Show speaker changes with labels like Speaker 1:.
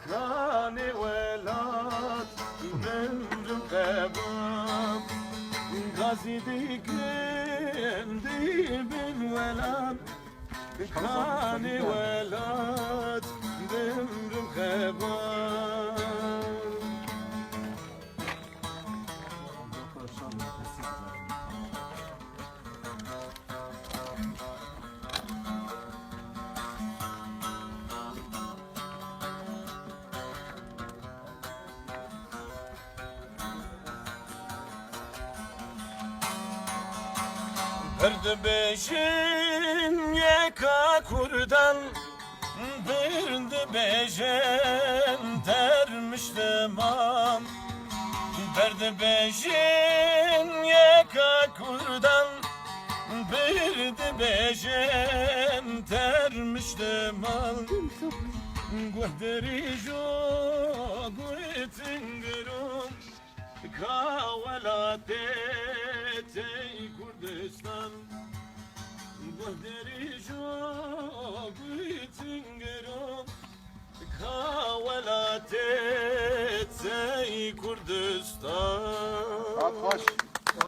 Speaker 1: كاني ولات من رقبام غازي ديكن دي بن ولاد كاني ولات من رقبام Birdi beşin yeka kurdan Birdi beşin termiştim am Birdi beşin yeka kurdan Birdi beşin termiştim am Guhderi jo guetingerum Kavalate tey Kurdistan Guhderi jo guetingerum Kavalate tey Kurdistan